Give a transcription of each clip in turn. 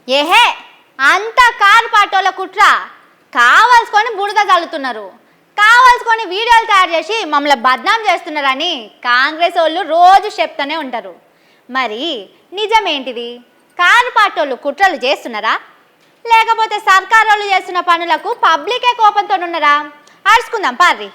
ఏహే అంత కారు పాటోళ్ళ కుట్ర కావాల్సుకొని బురద చల్లుతున్నారు, కావాల్సుకొని వీడియోలు తయారు చేసి మమ్మల్ని బద్నాం చేస్తున్నారని కాంగ్రెస్ వాళ్ళు రోజు చెప్తూనే ఉంటారు. మరి నిజమేంటిది? కారు పాటోళ్ళు కుట్రలు చేస్తున్నారా, లేకపోతే సర్కారు వాళ్ళు చేస్తున్న పనులకు పబ్లికే కోపంతో ఉన్నారా? అరుచుకుందాం పార్రి.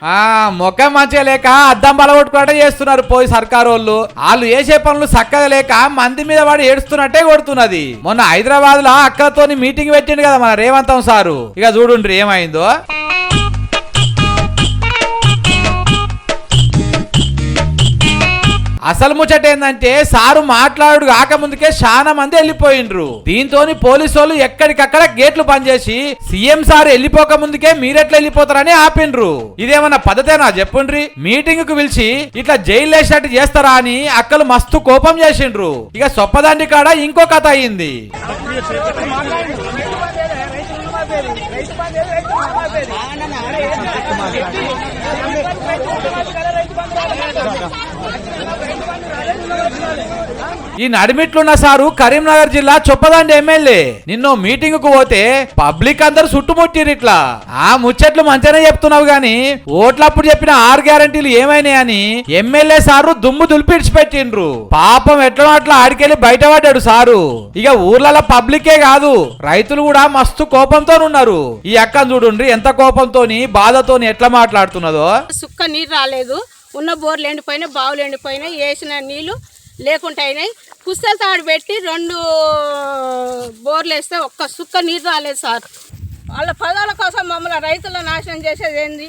మొక్క మంచిగా లేక అద్దం బలగొట్టుకుంటే చేస్తున్నారు పోయి సర్కారు వాళ్ళు చేసే పనులు చక్కగా లేక మంది మీద వాడు ఏడుస్తున్నట్టే కొడుతున్నది. మొన్న హైదరాబాద్ లో అక్కలతోని మీటింగ్ పెట్టిండు కదా మన రేవంతం సారు. ఇక చూడుండ్రి ఏమైందో. అసలు ముచ్చట ఏందంటే సారు మాట్లాడు కాకముందుకే చాలా మంది వెళ్ళిపోయిండ్రు. దీంతో పోలీసు వాళ్ళు ఎక్కడికక్కడ గేట్లు బంద్ చేసి సీఎం సార్ వెళ్ళిపోక ముందుకే మీరెట్లా వెళ్ళిపోతారని ఆపిండ్రు. ఇదేమన్నా పద్ధతేనా చెప్పుండ్రి? మీటింగ్ కు పిలిచి ఇట్లా జైలు వేసినట్టు చేస్తారా అని అక్కలు మస్తు కోపం చేసిండ్రు. ఇక సొప్పదండి కాడ ఇంకో కథ అయ్యింది. ఈ నడిమిట్లున్న సారు కరీంనగర్ జిల్లా చొప్పదండి ఎమ్మెల్యే. నిన్నో మీటింగ్ కు పోతే పబ్లిక్ అందరు చుట్టుముట్టిరు. ఇట్లా ఆ ముచ్చట్లు మంచిగానే చెప్తున్నావు గాని ఓట్లప్పుడు చెప్పిన 6 గ్యారంటీలు ఏమైనాయని ఎమ్మెల్యే సారు దుమ్ము దులిపిడిచిపెట్టిండ్రు. పాపం ఎట్లా అట్లా ఆడికెళ్ళి బయటపడ్డాడు సారు. ఇక ఊర్లలో పబ్లికే కాదు రైతులు కూడా మస్తు కోపంతో ఉన్నారు. ఈ అక్కను చూడుండ్రి ఎంత కోపంతోని బాధతోని ఎట్లా మాట్లాడుతున్నదో. సుక్క నీరు రాలేదు, ఉన్న బోర్లు ఎండిపోయినాయి, బావులు ఎండిపోయినాయి, వేసిన నీళ్లు లేకుండా అయినాయి. కుస్తల తాడు పెట్టి 2 బోర్లు వేస్తే ఒక్క సుక్క నీరు రాలేదు సార్. వాళ్ళ పదాల కోసం మమ్మల్ని రైతులను నాశనం చేసేది ఏంది?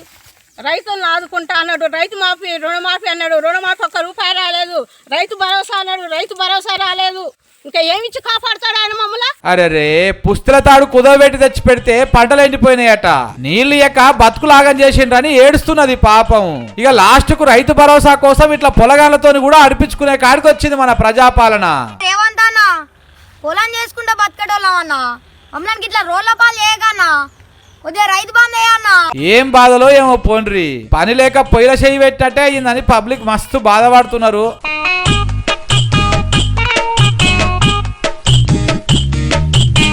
రైతులను ఆదుకుంటా అన్నాడు, రైతు మాఫీ రుణమాఫీ అన్నాడు, రుణమాఫీ ₹1 రాలేదు. రైతు భరోసా అన్నాడు, రైతు భరోసా రాలేదు. ఇంకా ఏమిచ్చి కాపాడుతాడు ఆయన మమ్మల్ని? అరే పుస్తల తాడు కుదవబెట్టి తెచ్చి పెడితే పంటలు ఎండిపోయినాయట, నీళ్లు ఎక్క బతుకులాగం చేసిండ్రని ఏడుస్తున్నది పాపం. ఇక లాస్ట్ కు రైతు భరోసా కోసం ఇట్లా పొలగాళ్లతో కూడా అడిపించుకునే కాడికి వచ్చింది మన ప్రజాపాలన. ఏమంటానా పొలం చేసుకుంటా బతకడోళ్ళం అన్నా, అమ్మకి ఇట్లా రోడ్ల పాలు చేయకన్నా, కొద్దిగా రైతు బంద్ అయ్యన్నా. ఏం బాధలో ఏమో పోండ్రి, పని లేక పొయ్యిల చేయి పెట్టినట్టే అయిందని పబ్లిక్ మస్తు బాధపడుతున్నారు.